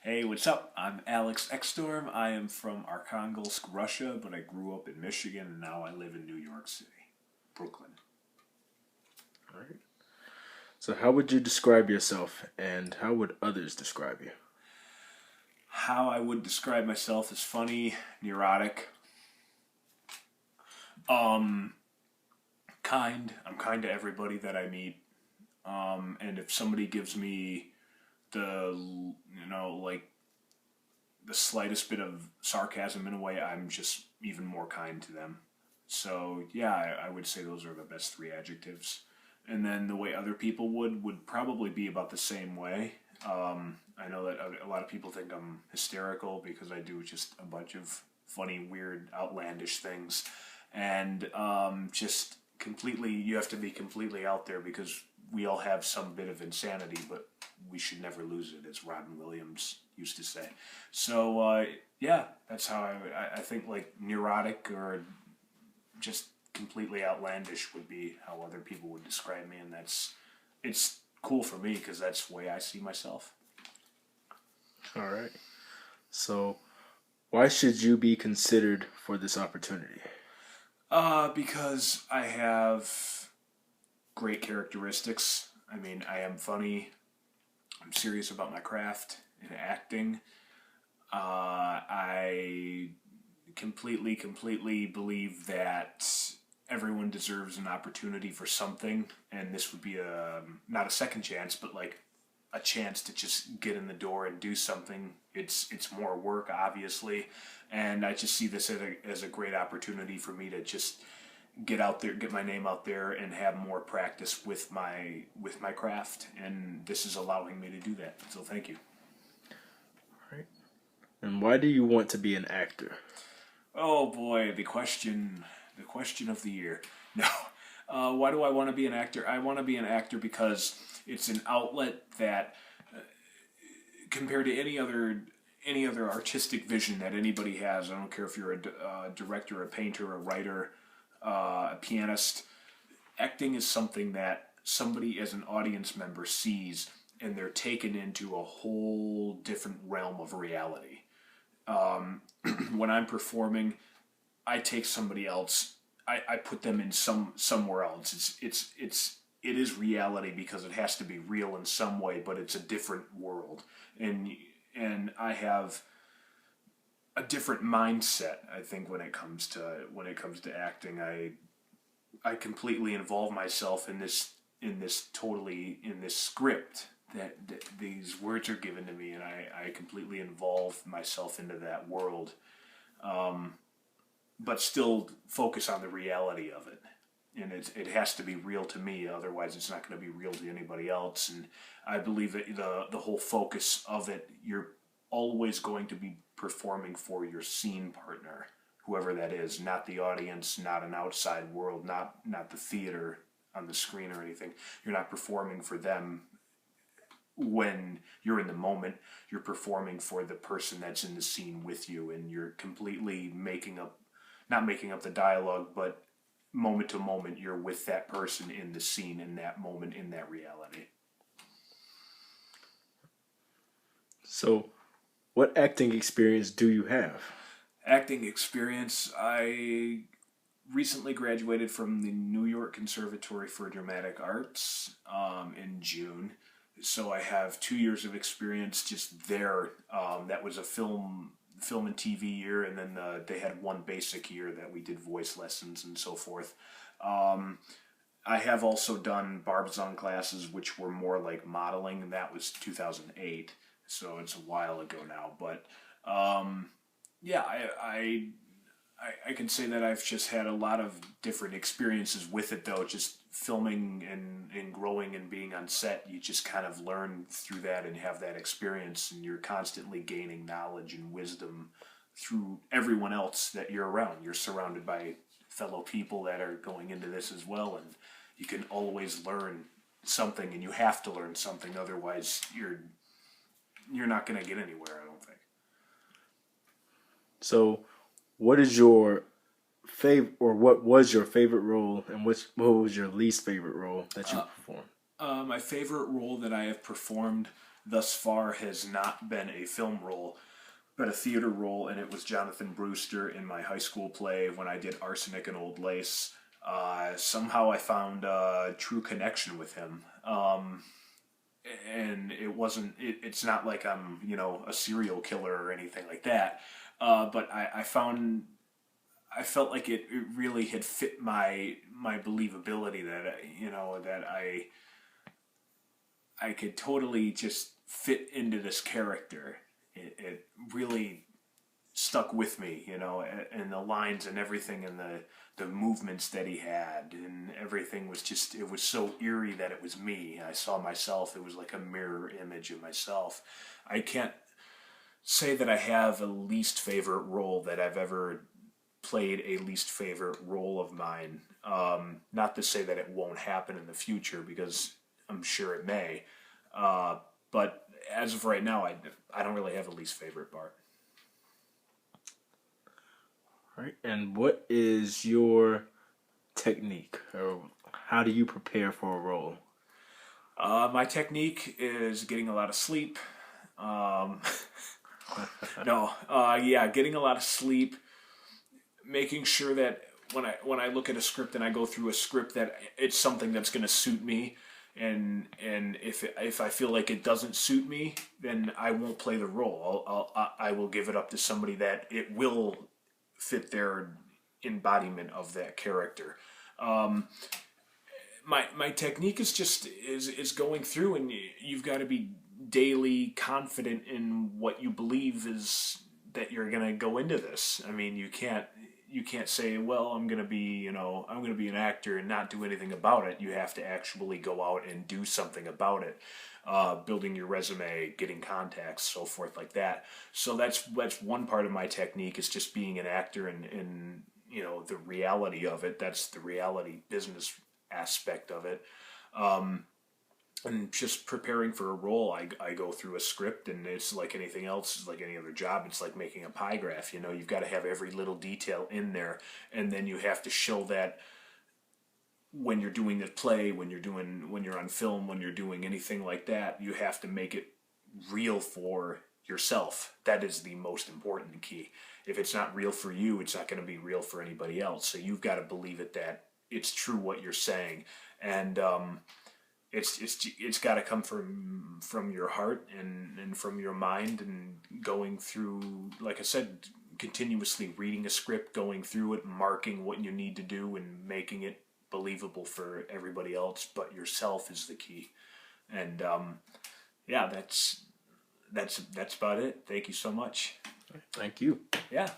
Hey, what's up? I'm Alex Eckstorm. I am from Arkhangelsk, Russia, but I grew up in Michigan and now I live in New York City, Brooklyn. All right. So, how would you describe yourself, and how would others describe you? How I would describe myself is funny, neurotic, um, kind. I'm kind to everybody that I meet. And if somebody gives me like the slightest bit of sarcasm in a way, I'm just even more kind to them. So yeah, I would say those are the best three adjectives. And then the way other people would probably be about the same way. I know that a lot of people think I'm hysterical because I do just a bunch of funny, weird, outlandish things, and just completely. You have to be completely out there because we all have some bit of insanity, but we should never lose it, as Robin Williams used to say. So yeah, that's how I think like neurotic or just completely outlandish would be how other people would describe me, and it's cool for me because that's the way I see myself. All right. So, why should you be considered for this opportunity? Because I have great characteristics. I mean, I am funny. I'm serious about my craft and acting. I completely believe that everyone deserves an opportunity for something, and this would be a not a second chance, but like a chance to just get in the door and do something. It's more work, obviously, and I just see this as a great opportunity for me to just get out there, get my name out there, and have more practice with my craft. And this is allowing me to do that. So thank you. All right. And why do you want to be an actor? Oh boy, the question of the year. No, why do I want to be an actor? I want to be an actor because it's an outlet that, compared to any other artistic vision that anybody has, I don't care if you're a director, a painter, a writer, a pianist. Acting is something that somebody as an audience member sees, and they're taken into a whole different realm of reality. When I'm performing, I take somebody else. I put them in somewhere else. It is reality because it has to be real in some way, but it's a different world, and I have a different mindset. I think when it comes to acting, I completely involve myself in this totally in this script that these words are given to me, and I completely involve myself into that world, but still focus on the reality of it. And it has to be real to me, otherwise it's not going to be real to anybody else. And I believe that the whole focus of it, you're always going to be performing for your scene partner, whoever that is, not the audience, not an outside world, not the theater on the screen or anything. You're not performing for them when you're in the moment. You're performing for the person that's in the scene with you, and you're completely making up, not making up the dialogue, but moment to moment, you're with that person in the scene in that moment in that reality. So, what acting experience do you have? Acting experience, I recently graduated from the New York Conservatory for Dramatic Arts in June. So I have 2 years of experience just there. That was a film and TV year, and then they had one basic year that we did voice lessons and so forth. Um, I have also done barbizon classes, which were more like modeling, and that was 2008. So it's a while ago now, but yeah, I can say that I've just had a lot of different experiences with it, though. Just filming and growing and being on set, you just kind of learn through that and have that experience, and you're constantly gaining knowledge and wisdom through everyone else that you're around. You're surrounded by fellow people that are going into this as well, and you can always learn something, and you have to learn something, otherwise you're not going to get anywhere, I don't think. So, what is your what was your favorite role, and what was your least favorite role that you performed? My favorite role that I have performed thus far has not been a film role, but a theater role, and it was Jonathan Brewster in my high school play when I did Arsenic and Old Lace. Somehow I found a true connection with him. And it's not like I'm, a serial killer or anything like that. But I felt like it really had fit my believability that, that I could totally just fit into this character. It really stuck with me, and the lines and everything, and the movements that he had, and everything was just, it was so eerie that it was me. I saw myself. It was like a mirror image of myself. I can't say that I have a least favorite role that I've ever played, a least favorite role of mine. Not to say that it won't happen in the future, because I'm sure it may. But as of right now, I don't really have a least favorite part. Right. And what is your technique, or how do you prepare for a role? My technique is getting a lot of sleep. No, getting a lot of sleep, making sure that when I look at a script and I go through a script, that it's something that's going to suit me. And if I feel like it doesn't suit me, then I won't play the role. I will give it up to somebody that it will fit their embodiment of that character. My technique is just is going through, and you've got to be daily confident in what you believe is that you're going to go into this. I mean, you can't say, well, I'm going to be an actor and not do anything about it. You have to actually go out and do something about it. Building your resume, getting contacts, so forth like that. So that's one part of my technique, is just being an actor, and the reality of it. That's the reality business aspect of it. And just preparing for a role, I go through a script, and it's like anything else, it's like any other job. It's like making a pie graph. You've got to have every little detail in there, and then you have to show that when you're doing the play, when you're on film, when you're doing anything like that, you have to make it real for yourself. That is the most important key. If it's not real for you, it's not going to be real for anybody else. So you've got to believe it, that it's true what you're saying, and it's got to come from your heart and from your mind, and going through, like I said, continuously reading a script, going through it, marking what you need to do, and making it believable for everybody else but yourself is the key. And that's about it. Thank you so much. Thank you. Yeah.